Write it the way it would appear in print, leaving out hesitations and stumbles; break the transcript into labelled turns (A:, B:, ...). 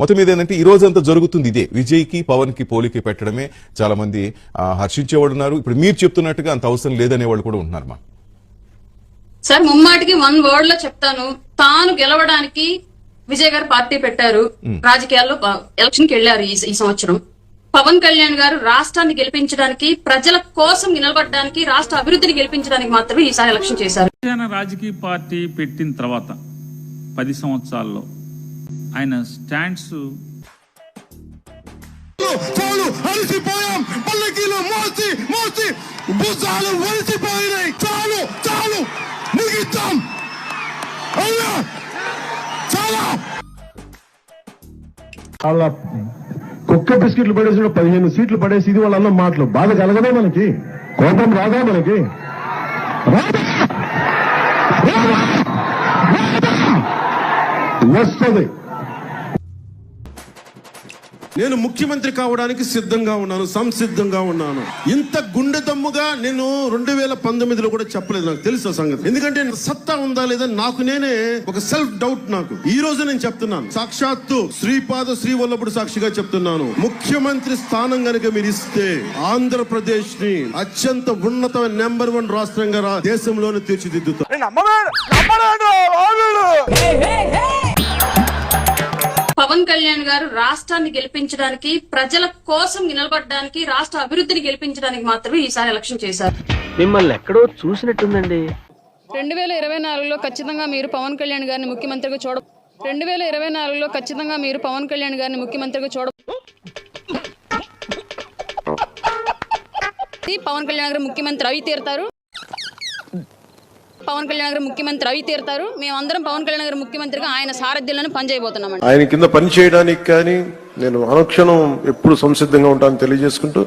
A: మొత్తం మీద ఏంటంటే ఈ రోజు అంతా జరుగుతుంది ఇదే, విజయ్కి పవన్కి పోలికి పెట్టడమే. చాలా మంది హర్షించేవాడు ఉన్నారు. ఇప్పుడు మీరు చెప్తున్నట్టుగా అంత అవసరం లేదనే వాళ్ళు కూడా ఉంటున్నారు. మా
B: సార్ ముమ్మాటికి వన్ వర్డ్ లో చెప్తాను, తాను గెలవడానికి విజయ్ గారు పార్టీ పెట్టారు, రాజకీయాల్లో ఎలక్షన్ కి వెళ్లారు ఈ సంవత్సరం. పవన్ కళ్యాణ్ గారు రాష్ట్రాన్ని గెలిపించడానికి, ప్రజల కోసం నిలబడడానికి, రాష్ట్ర అభివృద్ధిని గెలిపించడానికి మాత్రమే ఈసారి ఎలక్షన్ చేశారు.
C: రాజకీయ పార్టీ పెట్టిన తర్వాత 10 సంవత్సరాల్లో ఆయన స్టాండ్స్
D: వాళ్ళ కుక్క బిస్కెట్లు పడేసి 15 సీట్లు పడేసి ఇది వాళ్ళ అన్న మాటలు బాధ కలగదా? మనకి కోపం రాదా? మనకి వస్తుంది.
E: నేను ముఖ్యమంత్రి కావడానికి సిద్ధంగా ఉన్నాను, సంసిద్ధంగా ఉన్నాను. ఇంత గుండె దమ్ముగా నేను 2019లో కూడా చెప్పలేదు. నాకు తెలుసు సంగతి. ఎందుకంటే సత్తా ఉందా లేదా నాకు నేనే ఒక సెల్ఫ్ డౌట్. నాకు ఈ రోజు నేను చెప్తున్నాను, సాక్షాత్తు శ్రీపాద శ్రీవల్లభుడు సాక్షిగా చెప్తున్నాను, ముఖ్యమంత్రి స్థానం కనుక మీరు ఇస్తే ఆంధ్రప్రదేశ్ ని అత్యంత ఉన్నతమైన నెంబర్ 1 రాష్ట్రంగా దేశంలోనే తీర్చిదిద్దుతాం.
B: పవన్ కళ్యాణ్ గారు రాష్ట్రాన్ని గెలిపించడానికి, ప్రజల కోసం నిలబడడానికి, రాష్ట్ర అభివృద్ధిని గెలిపించడానికి మాత్రమే ఈసారి ఎలక్షన్ చేశారు.
F: మిమ్మల్ని ఎక్కడో చూసినట్టుందండి.
B: 2024లో ఖచ్చితంగా మీరు పవన్ కళ్యాణ్ గారిని ముఖ్యమంత్రిగా 2024లో ఖచ్చితంగా మీరు పవన్ కళ్యాణ్ గారిని ముఖ్యమంత్రిగా పవన్ కళ్యాణ్ గారు ముఖ్యమంత్రి అవి తీరుతారు. పవన్ కళ్యాణ్ గారు ముఖ్యమంత్రి అవి తీరుతారు. మేమందరం పవన్ కళ్యాణ్ గారు ముఖ్యమంత్రిగా ఆయన సారథ్యంలోనే పనిచేయబోతున్నామండి.
D: ఆయన కింద పని చేయడానికి కానీ నేను అనుక్షణం ఎప్పుడు సంసిద్ధంగా ఉంటానని తెలియజేసుకుంటూ